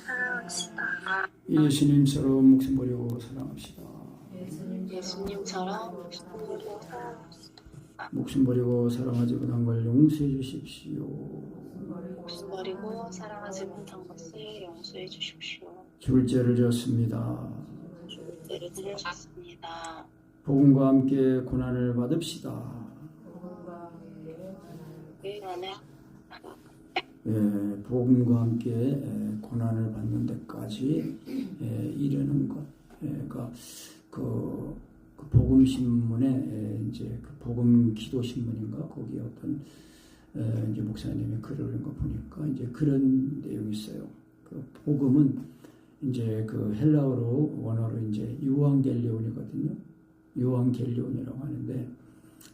사랑합시다. 예수님처럼 목숨 버리고 사랑합시다. 예수님처럼 목숨 버리고 사랑합시다. 목숨 버리고 사랑하지 못한 걸 용서해 주십시오. 목숨 버리고 사랑하지 못한 것을 용서해 주십시오. 죽을 죄를 지었습니다. 죄를 지으셨습니다. 복음과 함께 고난을 받읍시다. 그 안에 복음과 함께 고난을 받는 데까지 이르는 것. 그러니까 그 복음 신문에 이제 그 복음 기도 신문인가 거기에 어떤 이제 목사님이 글을 올린 거 보니까 이제 그런 내용이 있어요. 그 복음은 이제 그 헬라어로 원어로 이제 유앙겔리온이거든요. 유앙겔리온이라고 하는데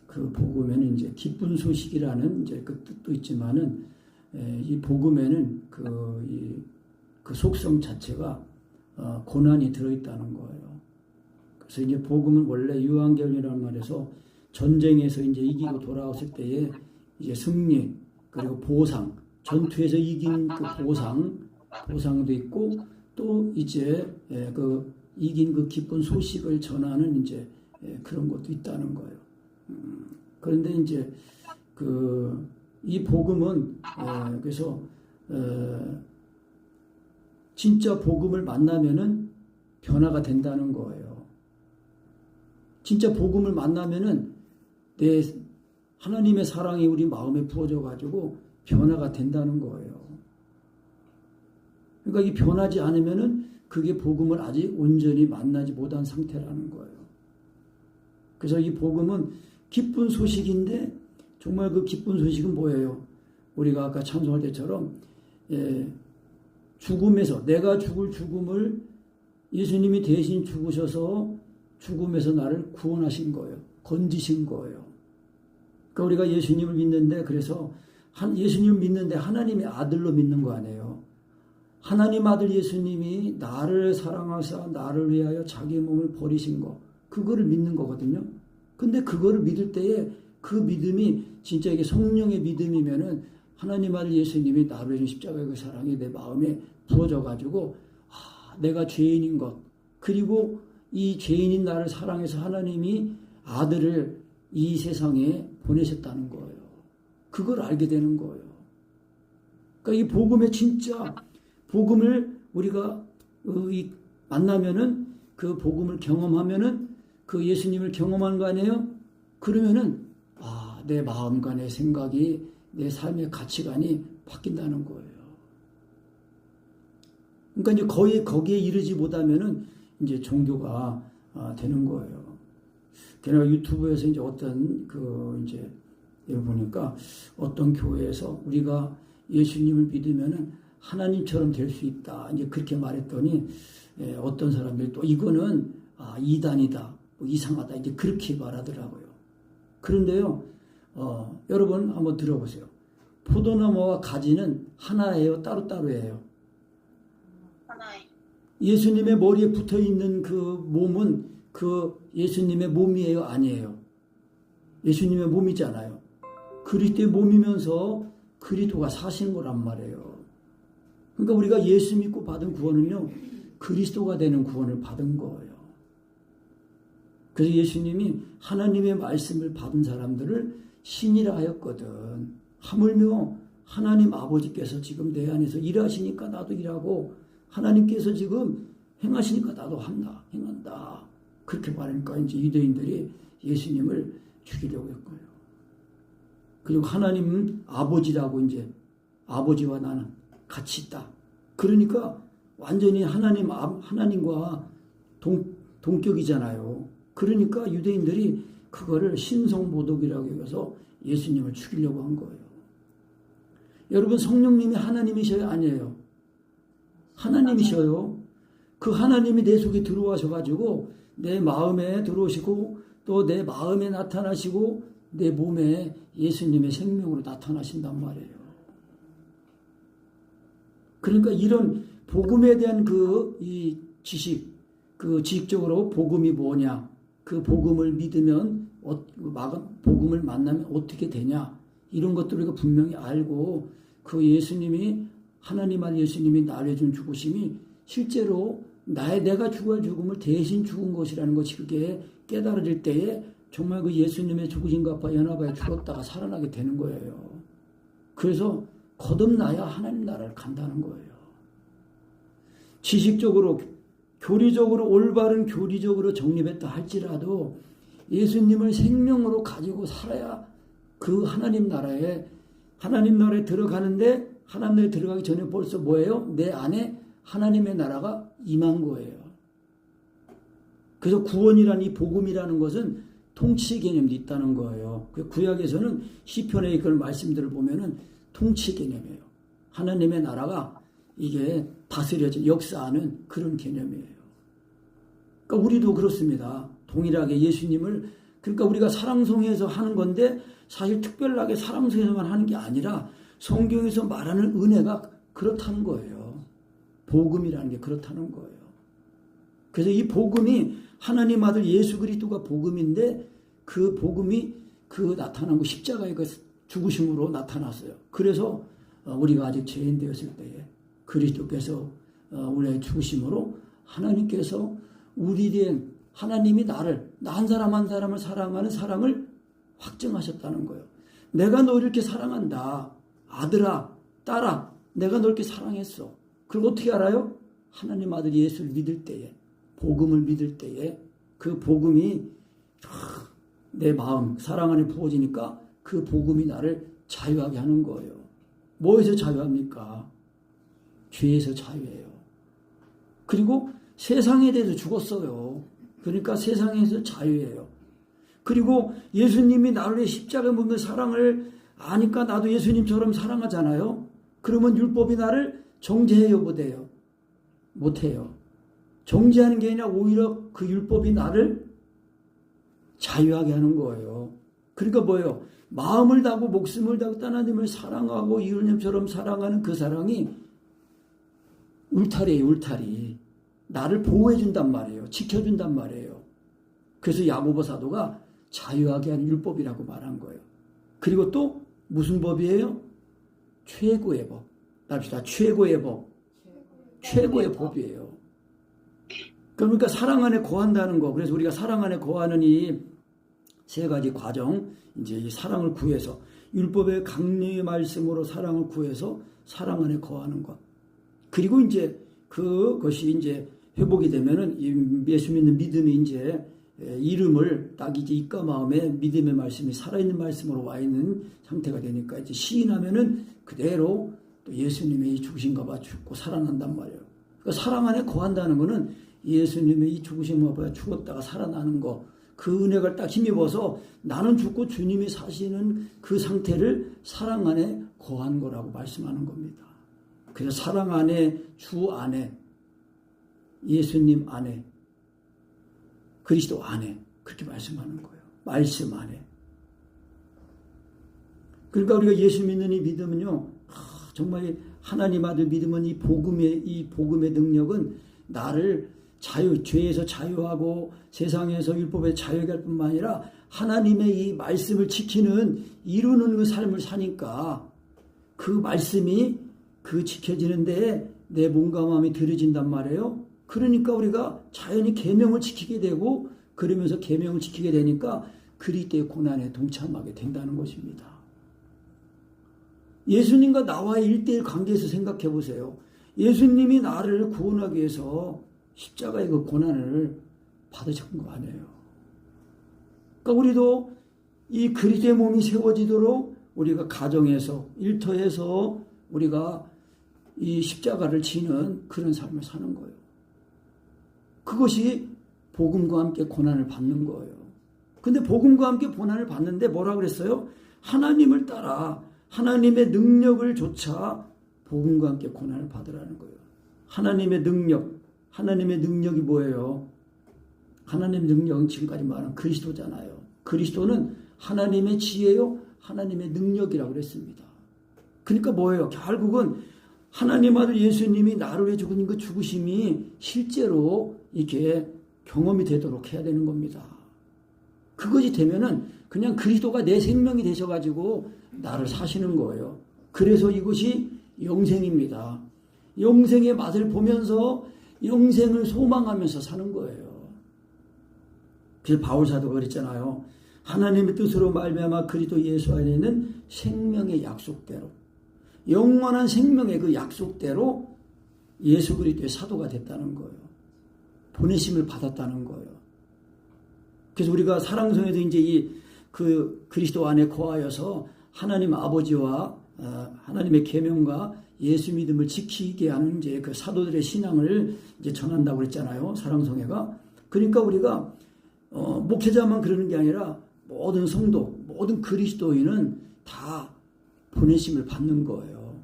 그 복음에는 이제 기쁜 소식이라는 이제 그 뜻도 있지만은 이 복음에는 그 속성 자체가 고난이 들어있다는 거예요. 그래서 이제 복음은 원래 유앙겔리온이라는 말에서 전쟁에서 이제 이기고 돌아왔을 때에 이제 승리 그리고 보상, 전투에서 이긴 그 보상도 있고 또 이제 그 이긴 그 기쁜 소식을 전하는 이제 그런 것도 있다는 거예요. 그런데 이제 이 복음은 그래서 진짜 복음을 만나면은 변화가 된다는 거예요. 진짜 복음을 만나면은 하나님의 사랑이 우리 마음에 부어져 가지고 변화가 된다는 거예요. 그러니까 이 변하지 않으면은 그게 복음을 아직 온전히 만나지 못한 상태라는 거예요. 그래서 이 복음은 기쁜 소식인데 정말 그 기쁜 소식은 뭐예요? 우리가 아까 찬송할 때처럼 죽음에서 내가 죽을 죽음을 예수님이 대신 죽으셔서 죽음에서 나를 구원하신 거예요. 건지신 거예요. 그러니까 우리가 예수님을 믿는데 그래서 예수님을 믿는데 하나님의 아들로 믿는 거 아니에요. 하나님 아들 예수님이 나를 사랑하사 나를 위하여 자기 몸을 버리신 거 그거를 믿는 거거든요. 근데 그거를 믿을 때에 그 믿음이 진짜 이게 성령의 믿음이면은 하나님 아들 예수님이 나를 위해 십자가의 그 사랑이 내 마음에 부어져 가지고 내가 죄인인 것 그리고 이 죄인인 나를 사랑해서 하나님이 아들을 이 세상에 보내셨다는 거예요. 그걸 알게 되는 거예요. 그러니까 이 복음의 진짜 복음을 우리가 만나면은 그 복음을 경험하면은 그 예수님을 경험하는 거 아니에요? 그러면은 내 마음과 내 생각이 내 삶의 가치관이 바뀐다는 거예요. 그러니까 이제 거의 거기에 이르지 못하면은 이제 종교가 되는 거예요. 게다가 유튜브에서 이제 어떤 이제 보니까 어떤 교회에서 우리가 예수님을 믿으면은 하나님처럼 될 수 있다. 이제 그렇게 말했더니 어떤 사람들이 또 이거는 이단이다, 뭐 이상하다. 이제 그렇게 말하더라고요. 그런데요, 여러분 한번 들어보세요. 포도나무와 가지는 하나예요, 따로따로예요. 하나예요. 예수님의 머리에 붙어 있는 그 몸은 그 예수님의 몸이에요, 아니에요? 예수님의 몸이잖아요. 그리스도의 몸이면서 그리스도가 사신 거란 말이에요. 그러니까 우리가 예수 믿고 받은 구원은요, 그리스도가 되는 구원을 받은 거예요. 그래서 예수님이 하나님의 말씀을 받은 사람들을 신이라 하였거든. 하물며 하나님 아버지께서 지금 내 안에서 일하시니까 나도 일하고 하나님께서 지금 행하시니까 나도 행한다. 그렇게 말하니까 이제 유대인들이 예수님을 죽이려고 했고요. 그리고 하나님 아버지라고 이제 아버지와 나는 같이 있다. 그러니까 완전히 하나님과 동격이잖아요. 그러니까 유대인들이 그거를 신성모독이라고 해서 예수님을 죽이려고 한 거예요. 여러분 성령님이 하나님이셔요? 아니에요? 하나님이셔요. 그 하나님이 내 속에 들어와셔가지고 내 마음에 들어오시고 또 내 마음에 나타나시고 내 몸에 예수님의 생명으로 나타나신단 말이에요. 그러니까 이런 복음에 대한 이 지식, 지식적으로 복음이 뭐냐, 그 복음을 믿으면 복음을 만나면 어떻게 되냐 이런 것들을 우리가 분명히 알고 그 예수님이 하나님 아들 예수님이 나를 위해 준 죽으심이 실제로 내가 죽어야 죽음을 대신 죽은 것이라는 것이 그게 깨달아질 때에 정말 그 예수님의 죽으심과 연합하여 죽었다가 살아나게 되는 거예요. 그래서 거듭나야 하나님 나라를 간다는 거예요. 지식적으로, 교리적으로, 올바른 교리적으로 정립했다 할지라도 예수님을 생명으로 가지고 살아야 그 하나님 나라에 들어가는데, 하나님 나라에 들어가기 전에 벌써 뭐예요? 내 안에 하나님의 나라가 임한 거예요. 그래서 구원이라는 이 복음이라는 것은 통치 개념도 있다는 거예요. 구약에서는 시편의 그런 말씀들을 보면은 통치 개념이에요. 하나님의 나라가 이게 다스려진, 역사하는 그런 개념이에요. 그러니까 우리도 그렇습니다. 동일하게 예수님을, 그러니까 우리가 사랑송에서 하는 건데 사실 특별하게 사랑송에서만 하는 게 아니라 성경에서 말하는 은혜가 그렇다는 거예요. 복음이라는 게 그렇다는 거예요. 그래서 이 복음이 하나님 아들 예수 그리스도가 복음인데 그 복음이 그 나타난 거 십자가의 그 죽으심으로 나타났어요. 그래서 우리가 아직 죄인 되었을 때에 그리스도께서 우리의 죽으심으로 하나님께서 우리의 하나님이 나를, 한 사람 한 사람을 사랑하는 사랑을 확증하셨다는 거예요. 내가 너를 이렇게 사랑한다. 아들아, 딸아, 내가 너를 이렇게 사랑했어. 그리고 어떻게 알아요? 하나님 아들 예수를 믿을 때에, 복음을 믿을 때에 그 복음이 내 마음, 사랑 안에 부어지니까 그 복음이 나를 자유하게 하는 거예요. 뭐에서 자유합니까? 죄에서 자유해요. 그리고 세상에 대해서 죽었어요. 그러니까 세상에서 자유예요. 그리고 예수님이 나를 위해 십자가에 못 박는 사랑을 아니까 나도 예수님처럼 사랑하잖아요. 그러면 율법이 나를 정죄해요, 못해요? 못해요. 정죄하는 게 아니라 오히려 그 율법이 나를 자유하게 하는 거예요. 그러니까 뭐예요? 마음을 다하고 목숨을 다하고 하나님을 사랑하고 이웃님처럼 사랑하는 그 사랑이 울타리예요, 울타리. 나를 보호해준단 말이에요. 지켜준단 말이에요. 그래서 야고보 사도가 자유하게 하는 율법이라고 말한 거예요. 그리고 또 무슨 법이에요? 최고의 법. 납시다. 최고의 법. 최고의 법이에요. 그러니까 사랑 안에 거한다는 거. 그래서 우리가 사랑 안에 거하는 이 세 가지 과정, 이제 이 사랑을 구해서 율법의 강리의 말씀으로 사랑을 구해서 사랑 안에 거하는 것. 그리고 이제 그것이 이제 회복이 되면은 예수 믿는 믿음이 이제 이름을 딱 이제 입과 마음에 믿음의 말씀이 살아있는 말씀으로 와 있는 상태가 되니까 이제 시인하면은 그대로 또 예수님의 이 죽으신가 봐 죽고 살아난단 말이에요. 그러니까 사랑 안에 거한다는 거는 예수님의 이 죽으신가 봐 죽었다가 살아나는 거, 그 은혜를 딱 힘입어서 나는 죽고 주님이 사시는 그 상태를 사랑 안에 거한 거라고 말씀하는 겁니다. 그래서 사랑 안에, 주 안에, 예수님 안에, 그리스도 안에 그렇게 말씀하는 거예요. 말씀 안에. 그러니까 우리가 예수 믿는 이 믿음은요, 정말 하나님 아들 믿음은 이 복음의 능력은 나를 죄에서 자유하고 세상에서 율법에 자유하게 할 뿐만 아니라 하나님의 이 말씀을 지키는, 이루는 그 삶을 사니까 그 말씀이 그 지켜지는 데에 내 몸과 마음이 들여진단 말이에요. 그러니까 우리가 자연히 계명을 지키게 되고, 그러면서 계명을 지키게 되니까 그리스도의 고난에 동참하게 된다는 것입니다. 예수님과 나와의 1대1 관계에서 생각해 보세요. 예수님이 나를 구원하기 위해서 십자가의 그 고난을 받으신 거 아니에요. 그러니까 우리도 이 그리스도의 몸이 세워지도록 우리가 가정에서, 일터에서 우리가 이 십자가를 지는 그런 삶을 사는 거예요. 그것이 복음과 함께 고난을 받는 거예요. 근데 복음과 함께 고난을 받는데 뭐라 그랬어요? 하나님을 따라 하나님의 능력을 조차 복음과 함께 고난을 받으라는 거예요. 하나님의 능력이 뭐예요? 하나님의 능력은 지금까지 말한 그리스도잖아요. 그리스도는 하나님의 지혜요, 하나님의 능력이라고 그랬습니다. 그러니까 뭐예요? 결국은 하나님 아들 예수님이 나를 위해 죽은 그 죽으심이 실제로 이렇게 경험이 되도록 해야 되는 겁니다. 그것이 되면은 그냥 그리스도가 내 생명이 되셔가지고 나를 사시는 거예요. 그래서 이것이 영생입니다. 영생의 맛을 보면서 영생을 소망하면서 사는 거예요. 그래서 바울사도가 그랬잖아요. 하나님의 뜻으로 말미암아 그리스도 예수 안에 있는 생명의 약속대로, 영원한 생명의 그 약속대로 예수 그리스도의 사도가 됐다는 거예요. 보내심을 받았다는 거예요. 그래서 우리가 사랑성에서 이제 그 그리스도 안에 거하여서 하나님 아버지와 하나님의 계명과 예수 믿음을 지키게 하는 이제 그 사도들의 신앙을 이제 전한다고 그랬잖아요. 사랑성회가. 그러니까 우리가 목회자만 그러는 게 아니라 모든 성도, 모든 그리스도인은 다 보내심을 받는 거예요.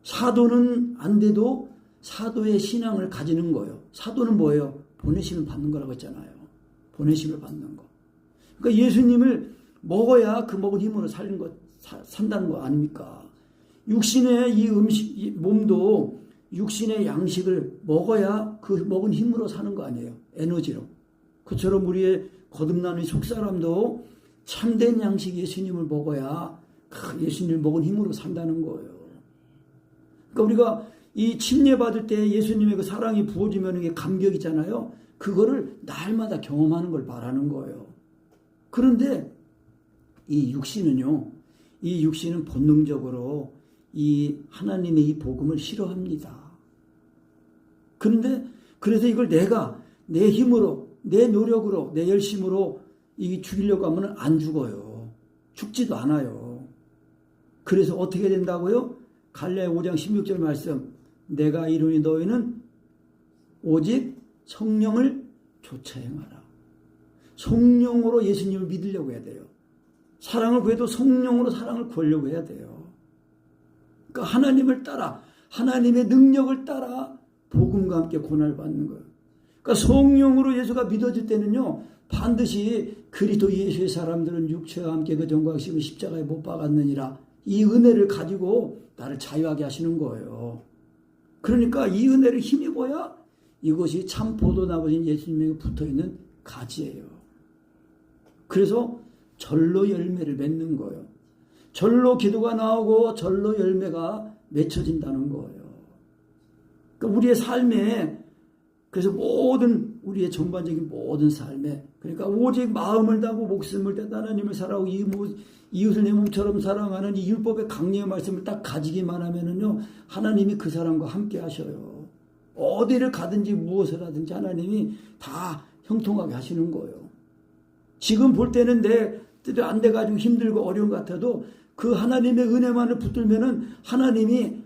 사도는 안 돼도 사도의 신앙을 가지는 거예요. 사도는 뭐예요? 보내심을 받는 거라고 했잖아요. 보내심을 받는 거. 그러니까 예수님을 먹어야 그 먹은 힘으로 산다는 거 아닙니까? 육신의 이 음식, 이 몸도 육신의 양식을 먹어야 그 먹은 힘으로 사는 거 아니에요. 에너지로. 그처럼 우리의 거듭나는 속사람도 참된 양식 예수님을 먹어야 예수님을 먹은 힘으로 산다는 거예요. 그러니까 우리가 이 침례받을 때 예수님의 그 사랑이 부어지면 이게 감격이잖아요. 그거를 날마다 경험하는 걸 말하는 거예요. 그런데 이 육신은요, 이 육신은 본능적으로 이 하나님의 이 복음을 싫어합니다. 그런데 그래서 이걸 내가 내 힘으로, 내 노력으로, 내 열심으로 이 죽이려고 하면 안 죽어요. 죽지도 않아요. 그래서 어떻게 된다고요? 갈라디아 5장 16절 말씀, 내가 이루니 너희는 오직 성령을 좇아 행하라. 성령으로 예수님을 믿으려고 해야 돼요. 사랑을 구해도 성령으로 사랑을 구하려고 해야 돼요. 그러니까 하나님을 따라, 하나님의 능력을 따라 복음과 함께 고난을 받는 거예요. 그러니까 성령으로 예수가 믿어질 때는요, 반드시 그리스도 예수의 사람들은 육체와 함께 그 정광심을 십자가에 못 박았느니라, 이 은혜를 가지고 나를 자유하게 하시는 거예요. 그러니까 이 은혜를 힘입어야 이것이 참 포도나무인 예수님에게 붙어있는 가지예요. 그래서 절로 열매를 맺는 거예요. 절로 기도가 나오고 절로 열매가 맺혀진다는 거예요. 그러니까 우리의 삶에, 그래서 모든 우리의 전반적인 모든 삶에, 그러니까 오직 마음을 다하고 목숨을 다해 하나님을 사랑하고 이웃을 내 몸처럼 사랑하는 이 율법의 강령의 말씀을 딱 가지기만 하면은요, 하나님이 그 사람과 함께 하셔요. 어디를 가든지 무엇을 하든지 하나님이 다 형통하게 하시는 거예요. 지금 볼 때는 내 뜻이 안 돼가지고 힘들고 어려운 것 같아도 그 하나님의 은혜만을 붙들면은 하나님이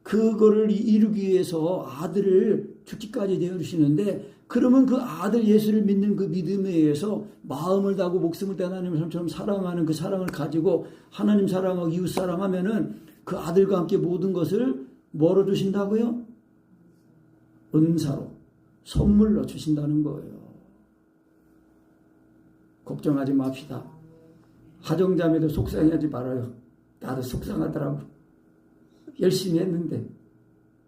그거를 이루기 위해서 아들을 죽기까지 내어주시는데, 그러면 그 아들 예수를 믿는 그 믿음에 의해서 마음을 다하고 목숨을 다해 하나님처럼 사랑하는 그 사랑을 가지고 하나님 사랑하고 이웃 사랑하면은 그 아들과 함께 모든 것을 뭐로 주신다고요? 은사로, 선물로 주신다는 거예요. 걱정하지 맙시다. 하정자매도 속상해하지 말아요. 나도 속상하더라고. 열심히 했는데.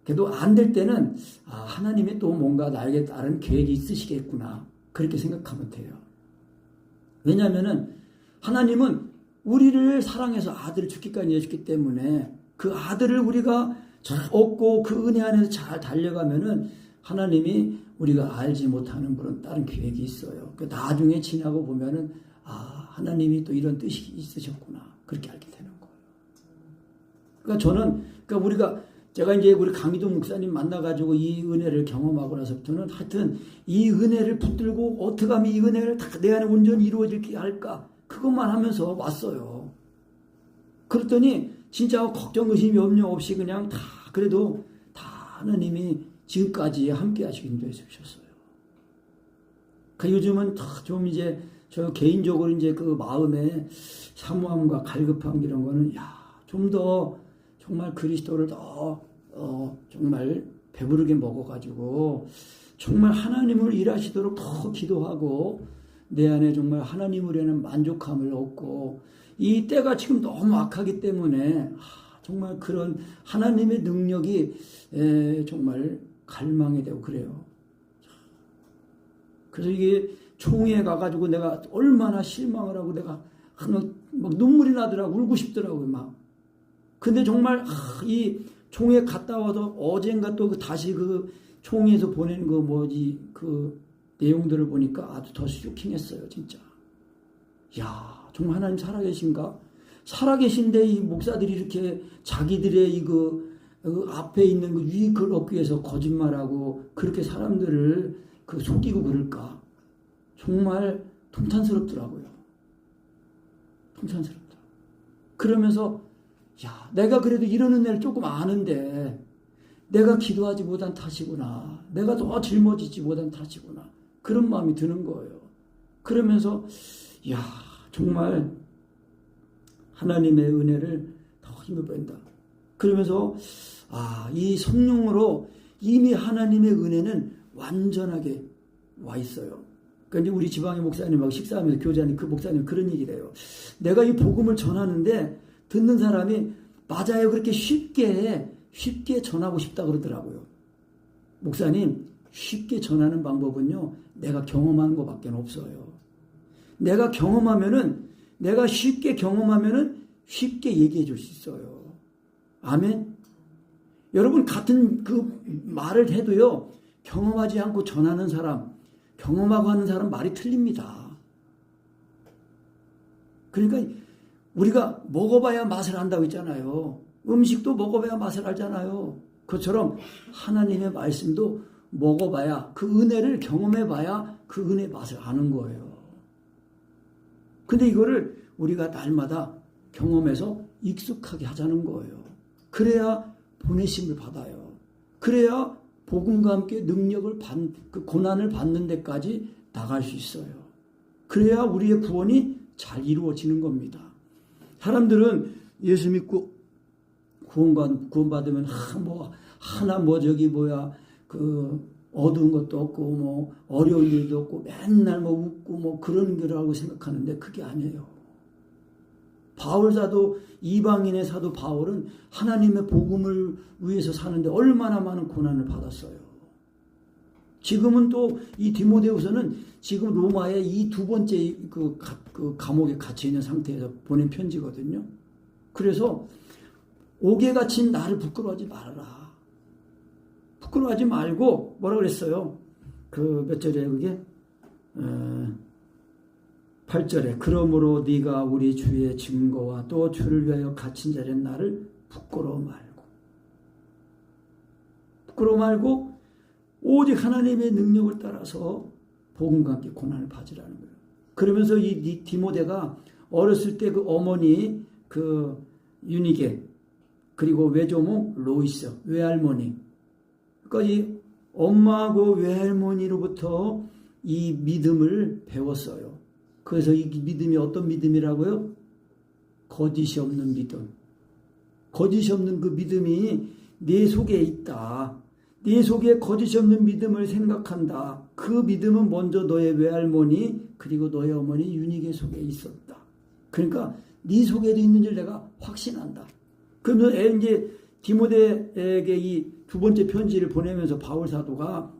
그래도 안 될 때는 하나님이 또 뭔가 나에게 다른 계획이 있으시겠구나. 그렇게 생각하면 돼요. 왜냐하면은 하나님은 우리를 사랑해서 아들을 죽기까지 내줬기 때문에 그 아들을 우리가 잘 얻고 그 은혜 안에서 잘 달려가면은 하나님이 우리가 알지 못하는 그런 다른 계획이 있어요. 그 나중에 지나고 보면은 하나님이 또 이런 뜻이 있으셨구나. 그렇게 알게 되는 거예요. 그러니까 제가 이제 우리 강희동 목사님 만나가지고 이 은혜를 경험하고 나서부터는 하여튼 이 은혜를 붙들고 어떻게 하면 이 은혜를 다 내 안에 온전히 이루어질게 할까? 그것만 하면서 왔어요. 그랬더니 진짜 걱정, 의심, 염려 없이 그냥 다 그래도 다 하나님이 지금까지 함께 하시고 인도해 주셨어요. 그러니까 요즘은 좀 이제 저 개인적으로 이제 그 마음의 사모함과 갈급함 이런 거는 좀 더 정말 그리스도를 더 정말 배부르게 먹어가지고 정말 하나님을 일하시도록 더 기도하고 내 안에 정말 하나님으로는 만족함을 얻고 이 때가 지금 너무 악하기 때문에 정말 그런 하나님의 능력이 정말 갈망이 되고 그래요. 그래서 이게 총회에 가가지고 내가 얼마나 실망을 하고 내가 막 눈물이 나더라고. 울고 싶더라고요. 막. 근데 정말 이 총회 갔다 와서 어젠가 또 다시 그 총회에서 보낸 그 뭐지 그 내용들을 보니까 아주 더 쇼킹했어요, 진짜. 야, 정말 하나님 살아계신가? 살아계신데 이 목사들이 이렇게 자기들의 그 앞에 있는 그 유익을 얻기 위해서 거짓말하고 그렇게 사람들을 그 속이고 그럴까? 정말 통탄스럽더라고요. 통탄스럽다. 그러면서 야, 내가 그래도 이러는 애를 조금 아는데 내가 기도하지 못한 탓이구나. 내가 더 짊어지지 못한 탓이구나. 그런 마음이 드는 거예요. 그러면서 야, 정말 하나님의 은혜를 더 힘을 뺀다. 그러면서 이 성령으로 이미 하나님의 은혜는 완전하게 와 있어요. 그러니까 우리 지방의 목사님하고 식사하면서 교제하는 그 목사님 그런 얘기를 해요. 내가 이 복음을 전하는데 듣는 사람이 맞아요. 그렇게 쉽게 전하고 싶다 그러더라고요. 목사님, 쉽게 전하는 방법은요, 내가 경험하는 것밖에 없어요. 내가 쉽게 경험하면은 쉽게 얘기해 줄 수 있어요. 아멘? 여러분, 같은 그 말을 해도요, 경험하지 않고 전하는 사람, 경험하고 하는 사람 말이 틀립니다. 그러니까 우리가 먹어봐야 맛을 안다고 했잖아요. 음식도 먹어봐야 맛을 알잖아요. 그것처럼 하나님의 말씀도 먹어봐야, 그 은혜를 경험해봐야 그 은혜의 맛을 아는 거예요. 근데 이거를 우리가 날마다 경험해서 익숙하게 하자는 거예요. 그래야 보내심을 받아요. 그래야 복음과 함께 그 고난을 받는 데까지 나갈 수 있어요. 그래야 우리의 구원이 잘 이루어지는 겁니다. 사람들은 예수 믿고 구원받으면 어두운 것도 없고 어려운 일도 없고 맨날 웃고 그런 거라고 생각하는데 그게 아니에요. 바울 사도, 이방인의 사도 바울은 하나님의 복음을 위해서 사는데 얼마나 많은 고난을 받았어요. 지금은 또 이 디모데후서는 지금 로마의 이 두 번째 그 감옥에 갇혀 있는 상태에서 보낸 편지거든요. 그래서 옥에 갇힌 나를 부끄러워하지 말아라. 부끄러워하지 말고 뭐라 그랬어요? 그 몇 절에 그게 8절에 그러므로 네가 우리 주의 증거와 또 주를 위하여 갇힌 자는 나를 부끄러워 말고 오직 하나님의 능력을 따라서 복음과 함께 고난을 받으라는 거예요. 그러면서 이 디모데가 어렸을 때 그 어머니 그 유니게 그리고 외조모 로이스 외할머니 그러니까 이 엄마하고 외할머니로부터 이 믿음을 배웠어요. 그래서 이 믿음이 어떤 믿음이라고요? 거짓이 없는 믿음. 거짓이 없는 그 믿음이 내 속에 있다. 네 속에 거짓이 없는 믿음을 생각한다. 그 믿음은 먼저 너의 외할머니 그리고 너의 어머니 유니게 속에 있었다. 그러니까 네 속에도 있는 줄 내가 확신한다. 그러면 이제 디모데에게 이 두 번째 편지를 보내면서 바울 사도가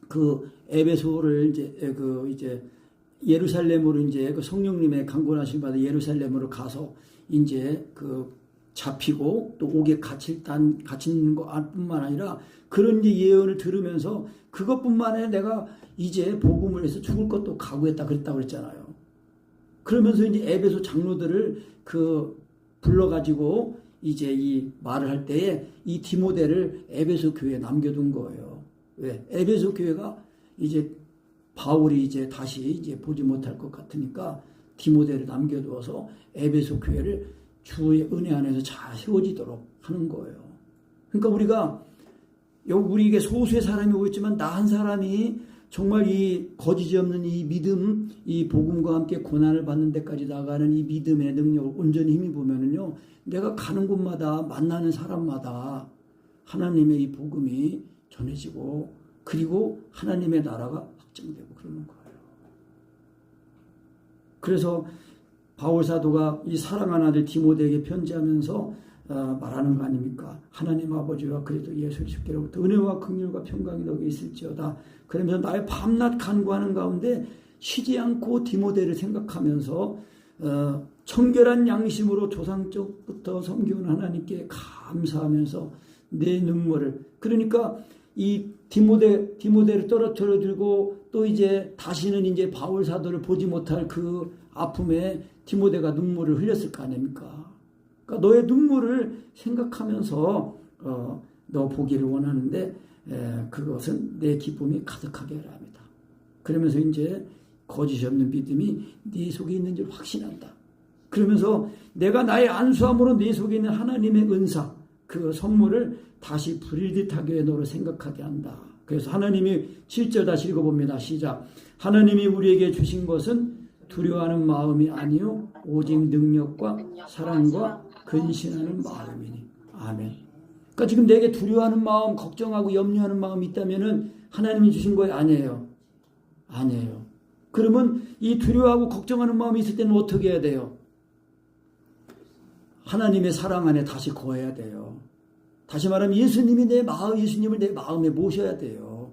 그 에베소를 이제 예루살렘으로 이제 그 성령님의 강권하심 받아 예루살렘으로 가서 이제 그 잡히고 또 옥에 갇힌 것뿐만 아니라 그런 이제 예언을 들으면서 그것뿐만 아니라 내가 이제 복음을 해서 죽을 것도 각오했다 그랬다고 그랬잖아요. 그러면서 이제 에베소 장로들을 불러가지고 이제 이 말을 할 때에 이 디모데를 에베소 교회에 남겨둔 거예요. 왜? 에베소 교회가 이제 바울이 이제 다시 이제 보지 못할 것 같으니까 디모데를 남겨두어서 에베소 교회를 주의 은혜 안에서 잘 세워지도록 하는 거예요. 그러니까 우리에게 소수의 사람이 오고 있지만 나 한 사람이 정말 이 거짓이 없는 이 믿음, 이 복음과 함께 고난을 받는 데까지 나가는 이 믿음의 능력을 온전히 힘이 보면은요, 내가 가는 곳마다 만나는 사람마다 하나님의 이 복음이 전해지고 그리고 하나님의 나라가 확정되고 그러는 거예요. 그래서 바울 사도가 이 사랑하는 아들 디모데에게 편지하면서 말하는 거 아닙니까? 하나님 아버지와 그리스도 예수 그리스도로부터 은혜와 긍휼과 평강이 너에게 있을지어다. 그러면서 나의 밤낮 간구하는 가운데 쉬지 않고 디모데를 생각하면서 청결한 양심으로 조상 쪽부터 섬기는 하나님께 감사하면서 내 눈물을. 그러니까 이 디모데를 떨어뜨려 들고 또 이제 다시는 이제 바울 사도를 보지 못할 그 아픔에 디모데가 눈물을 흘렸을 거 아닙니까? 그러니까 너의 눈물을 생각하면서 너 보기를 원하는데 그것은 내 기쁨이 가득하게 하라 합니다. 그러면서 이제 거짓이 없는 믿음이 네 속에 있는 줄 확신한다. 그러면서 내가 나의 안수함으로 네 속에 있는 하나님의 은사, 그 선물을 다시 불일듯하게 너로 생각하게 한다. 그래서 하나님이 7절 다시 읽어봅니다. 시작. 하나님이 우리에게 주신 것은 두려워하는 마음이 아니요 오직 능력과 사랑과 근신하는 마음이니. 아멘. 그러니까 지금 내게 두려워하는 마음, 걱정하고 염려하는 마음이 있다면은 하나님이 주신 거예요? 아니에요. 아니에요. 그러면 이 두려워하고 걱정하는 마음이 있을 때는 어떻게 해야 돼요? 하나님의 사랑 안에 다시 거해야 돼요. 다시 말하면 예수님을 내 마음에 모셔야 돼요.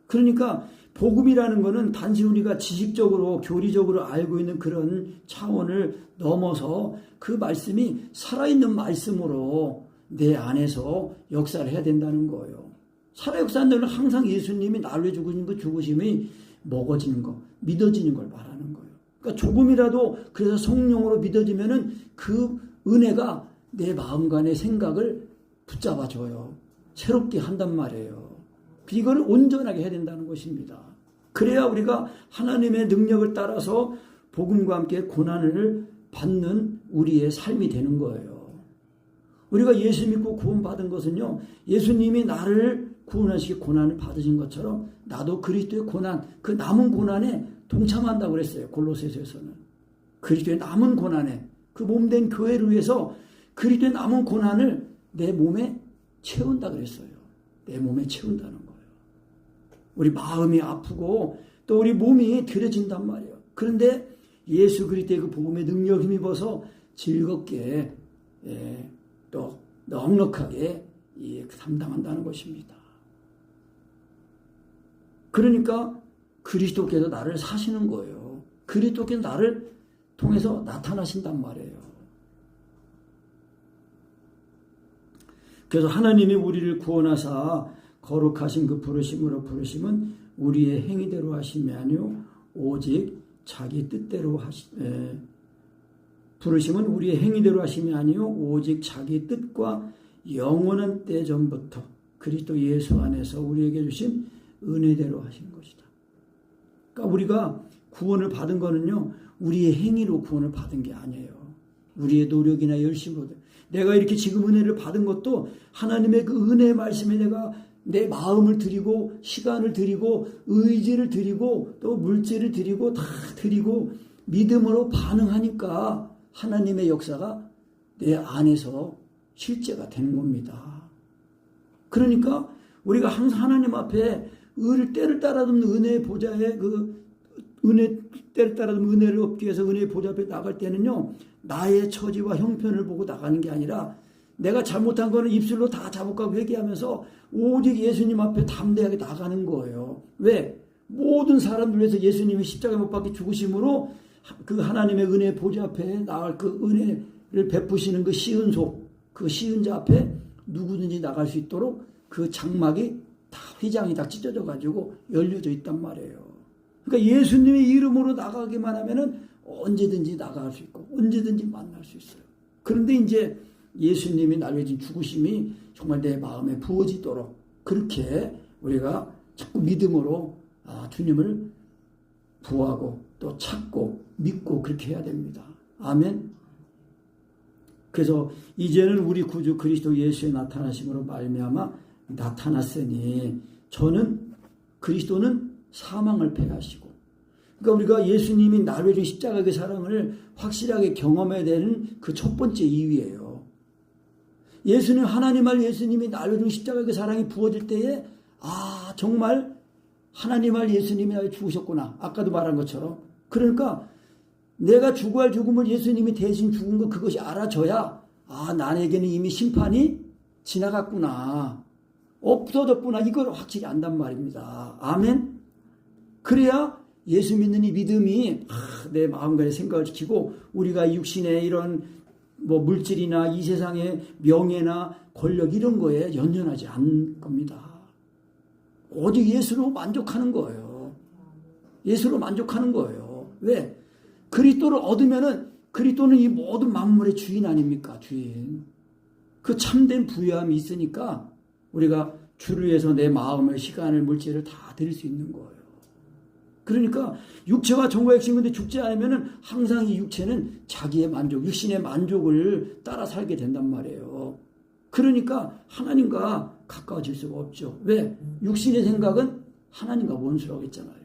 그러니까 복음이라는 것은 단지 우리가 지식적으로 교리적으로 알고 있는 그런 차원을 넘어서 그 말씀이 살아있는 말씀으로 내 안에서 역사를 해야 된다는 거예요. 살아 역사하는 데는 항상 예수님이 나를 위해 죽으신 그 죽으심이 먹어지는 거, 믿어지는 걸 말하는 거예요. 그러니까 조금이라도 그래서 성령으로 믿어지면은 그 은혜가 내 마음과 내 생각을 붙잡아줘요. 새롭게 한단 말이에요. 이거를 온전하게 해야 된다는 것입니다. 그래야 우리가 하나님의 능력을 따라서 복음과 함께 고난을 받는 우리의 삶이 되는 거예요. 우리가 예수 믿고 구원받은 것은요, 예수님이 나를 구원하시기 고난을 받으신 것처럼 나도 그리스도의 고난, 그 남은 고난에 동참한다고 그랬어요. 골로새서에서는. 그리스도의 남은 고난에, 그 몸된 교회를 위해서 그리스도의 남은 고난을 내 몸에 채운다 그랬어요. 내 몸에 채운다는 거예요. 우리 마음이 아프고 또 우리 몸이 들여진단 말이에요. 그런데 예수 그리스도의 그 복음의 능력 힘입어서 즐겁게 또 넉넉하게 감당한다는 것입니다. 그러니까 그리스도께서 나를 사시는 거예요. 그리스도께서 나를 통해서 나타나신단 말이에요. 그래서 하나님이 우리를 구원하사 거룩하신 그 부르심으로 부르심은 우리의 행위대로 하심이 아니요 오직 자기 뜻대로 부르심은 우리의 행위대로 하심이 아니요 오직 자기 뜻과 영원한 때 전부터 그리스도 예수 안에서 우리에게 주신 은혜대로 하신 것이다. 그러니까 우리가 구원을 받은 거는요 우리의 행위로 구원을 받은 게 아니에요. 우리의 노력이나 열심으로. 내가 이렇게 지금 은혜를 받은 것도 하나님의 그 은혜의 말씀에 내가 내 마음을 드리고 시간을 드리고 의지를 드리고 또 물질을 드리고 다 드리고 믿음으로 반응하니까 하나님의 역사가 내 안에서 실제가 되는 겁니다. 그러니까 우리가 항상 하나님 앞에 때를 따라듬는 은혜의 보좌에 때를 따라듬는 은혜를 얻기 위해서 은혜의 보좌 앞에 나갈 때는요 나의 처지와 형편을 보고 나가는 게 아니라 내가 잘못한 거는 입술로 다 자복하고 회개하면서 오직 예수님 앞에 담대하게 나가는 거예요. 왜? 모든 사람들 위해서 예수님이 십자가에 못 박혀 죽으심으로 그 하나님의 은혜 보좌 앞에 나갈 그 은혜를 베푸시는 그 시은소, 그 시은자 앞에 누구든지 나갈 수 있도록 그 장막이 다 휘장이 다 찢어져 가지고 열려져 있단 말이에요. 그러니까 예수님의 이름으로 나가기만 하면은 언제든지 나갈 수 있고 언제든지 만날 수 있어요. 그런데 이제 예수님이 나를 위해 죽으심이 정말 내 마음에 부어지도록 그렇게 우리가 자꾸 믿음으로 주님을 구하고 또 찾고 믿고 그렇게 해야 됩니다. 아멘. 그래서 이제는 우리 구주 그리스도 예수의 나타나심으로 말미암아 나타났으니 저는 그리스도는 사망을 패하시고 그러니까 우리가 예수님이 나를 위해 십자가의 그 사랑을 확실하게 경험해야 되는 그 첫 번째 이유예요. 예수님 하나님 알 예수님이 나를 위해 십자가의 그 사랑이 부어질 때에 정말 하나님 알 예수님이 나를 죽으셨구나. 아까도 말한 것처럼. 그러니까 내가 죽어야 할 죽음을 예수님이 대신 죽은 거 그것이 알아져야 나에게는 이미 심판이 지나갔구나. 없어졌구나. 이걸 확실히 안단 말입니다. 아멘. 그래야 예수 믿는 이 믿음이 내 마음과 내 생각을 지키고 우리가 육신의 이런 뭐 물질이나 이 세상의 명예나 권력 이런 거에 연연하지 않을 겁니다. 오직 예수로 만족하는 거예요. 예수로 만족하는 거예요. 왜? 그리스도를 얻으면은 그리스도는 이 모든 만물의 주인 아닙니까? 주인. 그 참된 부유함이 있으니까 우리가 주를 위해서 내 마음을, 시간을, 물질을 다 드릴 수 있는 거예요. 그러니까 육체와 정과의 핵심인데 죽지 않으면은 항상 이 육체는 자기의 만족, 육신의 만족을 따라 살게 된단 말이에요. 그러니까 하나님과 가까워질 수가 없죠. 왜? 육신의 생각은 하나님과 원수라고 했잖아요.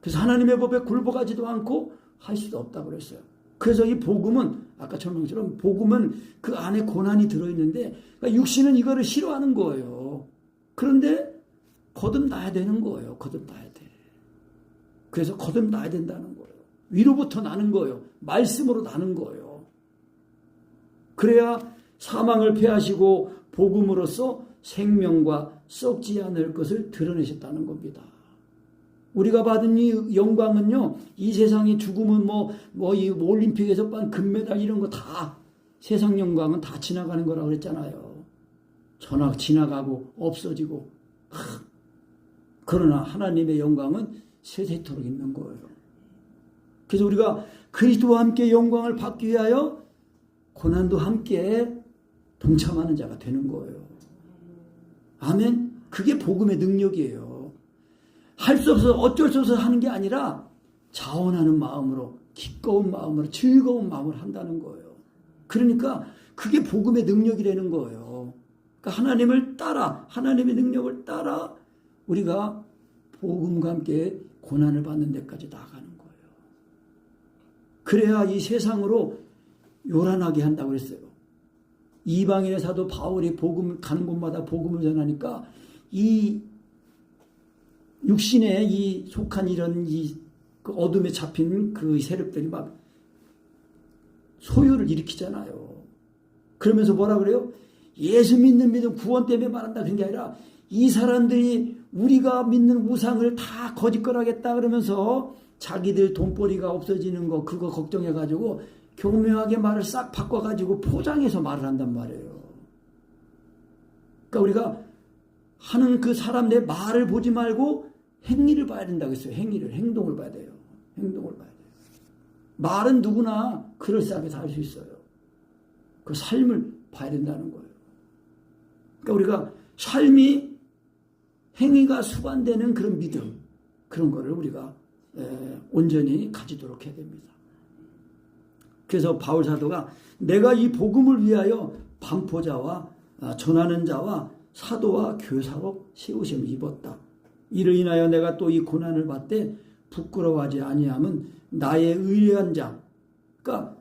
그래서 하나님의 법에 굴복하지도 않고 할 수도 없다고 그랬어요. 그래서 이 복음은 아까 설명처럼 복음은 그 안에 고난이 들어있는데 그러니까 육신은 이거를 싫어하는 거예요. 그런데 거듭나야 되는 거예요. 거듭나야 돼. 그래서 거듭나야 된다는 거예요. 위로부터 나는 거예요. 말씀으로 나는 거예요. 그래야 사망을 패하시고 복음으로써 생명과 썩지 않을 것을 드러내셨다는 겁니다. 우리가 받은 이 영광은요, 이 세상의 죽음은 이 올림픽에서 빤 금메달 이런 거 다, 세상 영광은 다 지나가는 거라고 그랬잖아요. 지나가고 없어지고. 그러나 하나님의 영광은 세세토록 있는 거예요. 그래서 우리가 그리스도와 함께 영광을 받기 위하여 고난도 함께 동참하는 자가 되는 거예요. 아멘. 그게 복음의 능력이에요. 할 수 없어서 어쩔 수 없어서 하는 게 아니라 자원하는 마음으로, 기꺼운 마음으로, 즐거운 마음으로 한다는 거예요. 그러니까 그게 복음의 능력이라는 거예요. 그러니까 하나님을 따라, 하나님의 능력을 따라 우리가 복음과 함께 고난을 받는 데까지 나가는 거예요. 그래야 이 세상으로 요란하게 한다고 그랬어요. 이방인의 사도 바울이 복음을 가는 곳마다 복음을 전하니까 이 육신에 이 속한 이런 그 어둠에 잡힌 그 세력들이 막 소요를 일으키잖아요. 그러면서 뭐라 그래요? 예수 믿는 믿음 구원 때문에 말한다 그런 게 아니라 이 사람들이 우리가 믿는 우상을 다 거짓거라겠다 그러면서 자기들 돈벌이가 없어지는 거 그거 걱정해가지고 교묘하게 말을 싹 바꿔가지고 포장해서 말을 한단 말이에요. 그러니까 우리가 하는 그 사람 내 말을 보지 말고 행위를 봐야 된다고 했어요. 행동을 봐야 돼요. 행동을 봐야 돼요. 말은 누구나 그럴싸하게 살 수 있어요. 그 삶을 봐야 된다는 거예요. 그러니까 우리가 삶이 행위가 수반되는 그런 믿음, 그런 거를 우리가 온전히 가지도록 해야 됩니다. 그래서 바울 사도가 내가 이 복음을 위하여 반포자와 전하는 자와 사도와 교사로 세우심을 입었다. 이를 인하여 내가 또 이 고난을 받되 부끄러워하지 아니함은 나의 의뢰한 자. 그러니까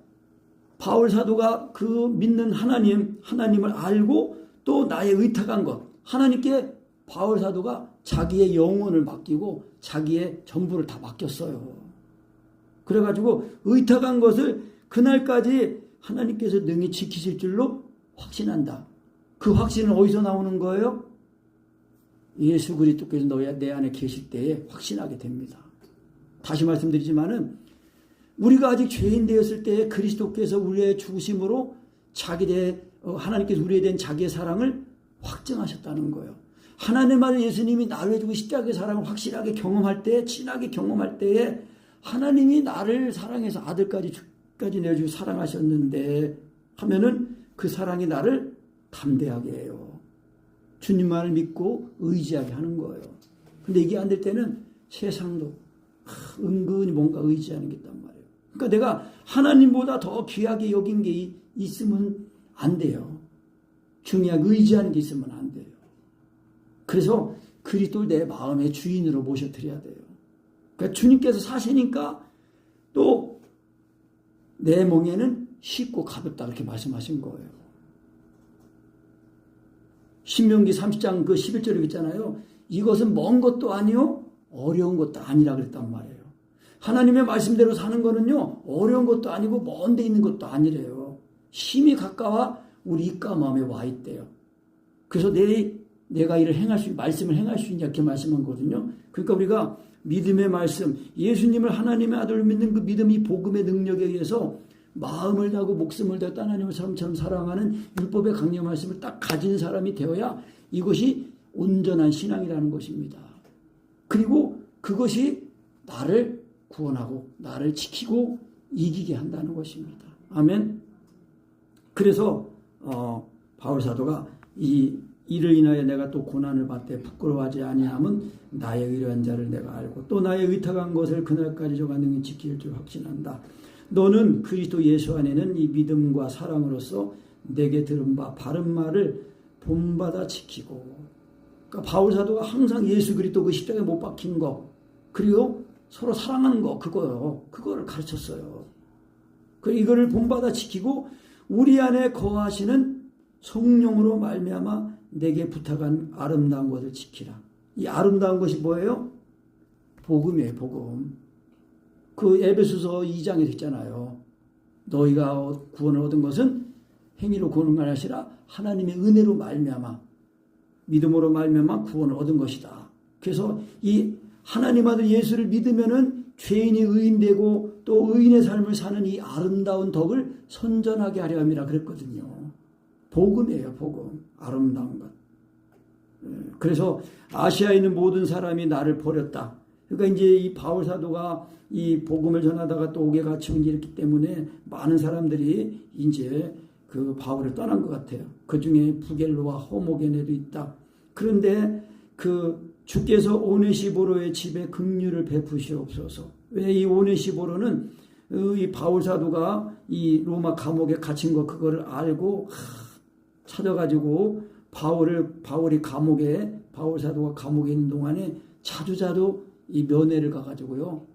바울 사도가 그 믿는 하나님을 알고 또 나의 의탁한 것. 하나님께 바울 사도가 자기의 영혼을 맡기고 자기의 전부를 다 맡겼어요. 그래가지고 의탁한 것을 그날까지 하나님께서 능히 지키실 줄로 확신한다. 그 확신은 어디서 나오는 거예요? 예수 그리스도께서 내 안에 계실 때에 확신하게 됩니다. 다시 말씀드리지만은 우리가 아직 죄인 되었을 때에 그리스도께서 우리의 죽으심으로 하나님께서 우리에 대한 자기의 사랑을 확증하셨다는 거예요. 하나님 아들 예수님이 나를 해주고 십자가의 사랑을 확실하게 경험할 때, 진하게 경험할 때에 하나님이 나를 사랑해서 아들까지 죽까지 내주고 사랑하셨는데 하면은 그 사랑이 나를 담대하게 해요. 주님만을 믿고 의지하게 하는 거예요. 근데 이게 안 될 때는 세상도 은근히 뭔가 의지하는 게 있단 말이에요. 그러니까 내가 하나님보다 더 귀하게 여긴 게 있으면 안 돼요. 중요하게 의지하는 게 있으면 안 돼요. 그래서 그리스도를 내 마음의 주인으로 모셔드려야 돼요. 그러니까 주님께서 사시니까 또 내 멍에는 쉽고 가볍다 그렇게 말씀하신 거예요. 신명기 30장 그 11절에 있잖아요. 이것은 먼 것도 아니요 어려운 것도 아니라 그랬단 말이에요. 하나님의 말씀대로 사는 거는요 어려운 것도 아니고 먼 데 있는 것도 아니래요. 힘이 가까워 우리 입과 마음에 와 있대요. 그래서 내가 말씀을 행할 수 있냐 이렇게 말씀한 거거든요. 그러니까 우리가 믿음의 말씀, 예수님을 하나님의 아들로 믿는 그 믿음이 복음의 능력에 의해서 마음을 다하고 목숨을 다해 하나님을 사람처럼 사랑하는 율법의 강력 말씀을 딱 가진 사람이 되어야 이것이 온전한 신앙이라는 것입니다. 그리고 그것이 나를 구원하고 나를 지키고 이기게 한다는 것입니다. 아멘. 그래서 바울 사도가 이를 인하여 내가 또 고난을 받되 부끄러워하지 아니함은 나의 의로한 자를 내가 알고 또 나의 의탁한 것을 그날까지 저가 능히 지킬 줄 확신한다. 너는 그리스도 예수 안에는 이 믿음과 사랑으로서 내게 들은 바 바른 말을 본받아 지키고. 그러니까 바울 사도가 항상 예수 그리스도 그 십자가에 못 박힌 거 그리고 서로 사랑하는 거 그거를 가르쳤어요. 그리고 이거를 본받아 지키고 우리 안에 거하시는 성령으로 말미암아 내게 부탁한 아름다운 것을 지키라. 이 아름다운 것이 뭐예요? 복음이에요. 복음. 그 에베소서 2장에 있잖아요. 너희가 구원을 얻은 것은 행위로 구원을 하시라 하나님의 은혜로 말미암아 믿음으로 말미암아 구원을 얻은 것이다. 그래서 이 하나님 아들 예수를 믿으면은 죄인이 의인되고 또 의인의 삶을 사는 이 아름다운 덕을 선전하게 하려 함이라 그랬거든요. 복음이에요. 복음. 아름다운 것. 그래서 아시아에 있는 모든 사람이 나를 버렸다. 그러니까 이제 이 바울 사도가 이 복음을 전하다가 또 옥에 갇히고 이랬기 때문에 많은 사람들이 이제 그 바울을 떠난 것 같아요. 그 중에 부겔로와 호모게네도 있다. 그런데 그 주께서 오네시보로의 집에 긍휼을 베푸시옵소서. 왜 이 오네시보로는 이 바울 사도가 이 로마 감옥에 갇힌 거 그거를 알고 찾아가지고 바울이 감옥에 바울 사도가 감옥에 있는 동안에 자주 이 면회를 가가지고요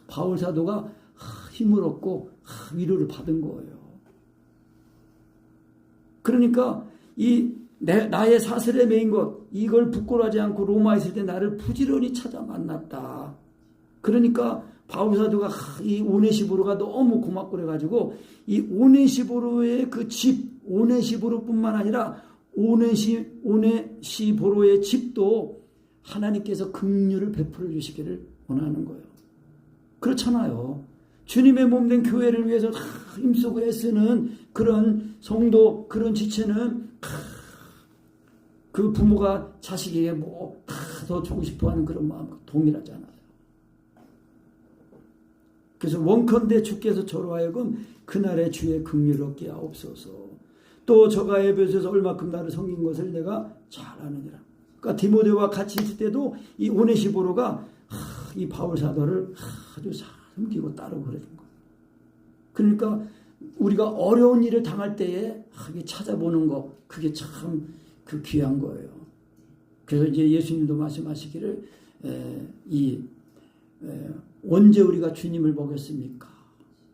바울 사도가 힘을 얻고 위로를 받은 거예요. 그러니까 나의 사슬에 매인 것 이걸 부끄러워하지 않고 로마에 있을 때 나를 부지런히 찾아 만났다. 그러니까 바울 사도가 이 오네시보로가 너무 고맙고 그래가지고 이 오네시보로의 그 집 오네시보로뿐만 아니라 오네시보로의 집도 하나님께서 긍휼을 베풀어 주시기를 원하는 거예요. 그렇잖아요. 주님의 몸된 교회를 위해서 힘쓰고 애쓰는 그런 성도 그런 지체는 그 부모가 자식에게 뭐 더 주고 싶어하는 그런 마음과 동일하잖아요. 그래서 원컨대 주께서 저로 하여금 그날의 주의 긍휼을 얻게 하옵소서. 또 저가 에베소에서 얼마큼 나를 섬긴 것을 내가 잘 아느니라. 그러니까 디모데와 같이 있을 때도 이 오네시보로가 이 바울 사도를 아주 잘 섬기고 따르고 그러는 거예요. 그러니까 우리가 어려운 일을 당할 때에 찾아보는 거 그게 참 그 귀한 거예요. 그래서 이제 예수님도 말씀하시기를 언제 우리가 주님을 먹였습니까?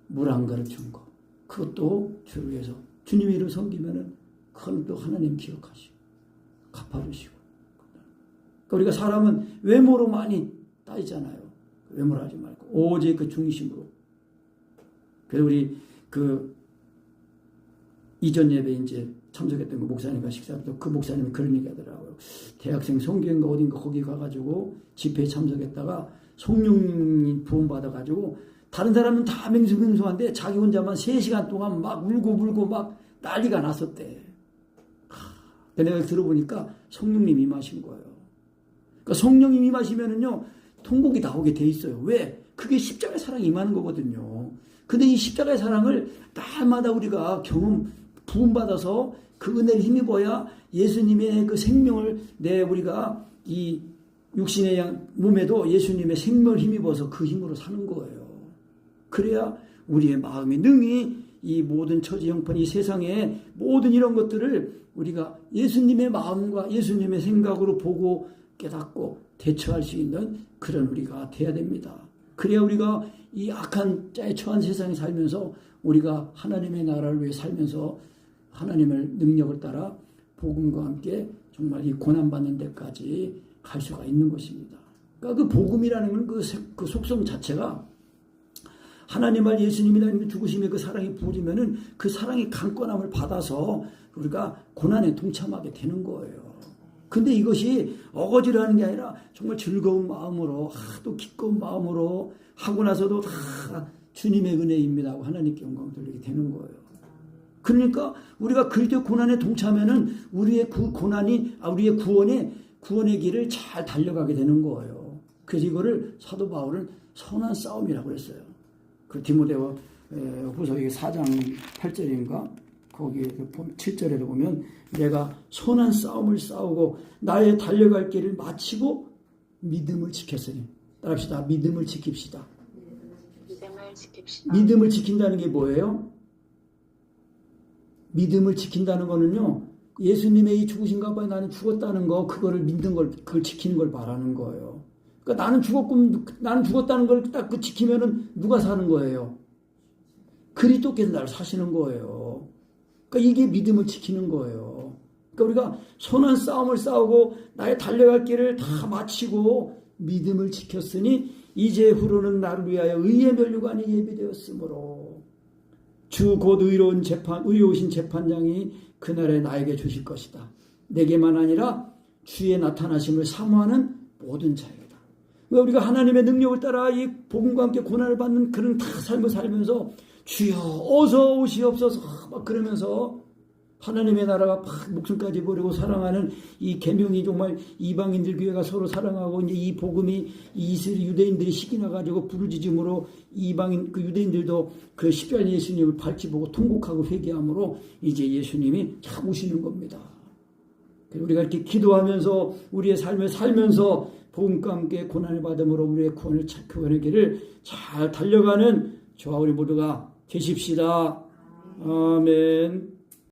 물 한 그릇 준 거. 그것도 주를 위해서 주님 이름 섬기면은 그건 또 하나님 기억하시고 갚아주시고. 그러니까 우리가 사람은 외모로 많이 따지잖아요. 외모로 하지 말고 오직 그 중심으로. 그래서 우리 그 이전 예배 이제 참석했던 그 목사님과 식사도 그 목사님이 그런 얘기 하더라고요. 대학생 성교인가 어딘가 거기 가가지고 집회에 참석했다가 성령이 부음받아가지고 다른 사람은 다 맹수맹수한데 자기 혼자만 3시간 동안 막 울고 막 난리가 났었대. 내가 들어보니까 성령님이 임하신 거예요. 그러니까 성령님이 임하시면은요 통곡이 나오게 돼 있어요. 왜? 그게 십자가의 사랑이 임하는 거거든요. 근데 이 십자가의 사랑을 날마다 우리가 부음받아서 그 은혜를 힘입어야 예수님의 그 생명을 우리가 이 육신의 몸에도 예수님의 생명을 힘입어서 그 힘으로 사는 거예요. 그래야 우리의 마음이 능히 이 모든 처지 형편 이 세상의 모든 이런 것들을 우리가 예수님의 마음과 예수님의 생각으로 보고 깨닫고 대처할 수 있는 그런 우리가 돼야 됩니다. 그래야 우리가 이 악한 짜에 처한 세상에 살면서 우리가 하나님의 나라를 위해 살면서 하나님의 능력을 따라 복음과 함께 정말 이 고난받는 데까지 갈 수가 있는 것입니다. 그러니까 그 복음이라는 건 그 속성 자체가 하나님을 예수님이 죽으심의 그 사랑이 부어지면은 그 사랑의 강권함을 받아서 우리가 고난에 동참하게 되는 거예요. 근데 이것이 어거지로 하는 게 아니라 정말 즐거운 마음으로 또 기꺼운 마음으로 하고 나서도 주님의 은혜입니다 하고 하나님께 영광 돌리게 되는 거예요. 그러니까 우리가 그리스도의 고난에 동참하면은 우리의 우리의 구원의 길을 잘 달려가게 되는 거예요. 그래서 이거를 사도 바울은 선한 싸움이라고 그랬어요. 그 디모데후서 4장 8절인가 거기에 7절에도 보면 내가 선한 싸움을 싸우고 나의 달려갈 길을 마치고 믿음을 지켰으니 따라합시다. 믿음을 지킵시다. 믿음을 지킵시다. 믿음을 지킨다는 게 뭐예요? 믿음을 지킨다는 거는요, 예수님의 이 죽으신 가운데 나는 죽었다는 거, 그거를 믿는 걸, 그걸 지키는 걸 말하는 거예요. 그러니까 나는 죽었다는 걸 딱 그 지키면은 누가 사는 거예요? 그리스도께서 나를 사시는 거예요. 그러니까 이게 믿음을 지키는 거예요. 그러니까 우리가 선한 싸움을 싸우고 나의 달려갈 길을 다 마치고 믿음을 지켰으니 이제 후로는 나를 위하여 의의 면류관이 예비되었으므로 주 곧 의로우신 재판장이 그날에 나에게 주실 것이다. 내게만 아니라 주의 나타나심을 사모하는 모든 자에게다. 우리가 하나님의 능력을 따라 이 복음과 함께 고난을 받는 그런 다 삶을 살면서 주여 어서 오시옵소서 막 그러면서 하나님의 나라가 막 목숨까지 버리고 사랑하는 이 계명이 정말 이방인들 교회가 서로 사랑하고 이제 이 복음이 이스라엘 유대인들이 시기 나가지고 부르짖음으로 이방인 그 유대인들도 그 십자가 예수님을 발치 보고 통곡하고 회개함으로 이제 예수님이 참 오시는 겁니다. 우리가 이렇게 기도하면서 우리의 삶을 살면서 복음과 함께 고난을 받음으로 우리의 구원의 길을 잘 달려가는 저와 우리 모두가 되십시다. 아멘.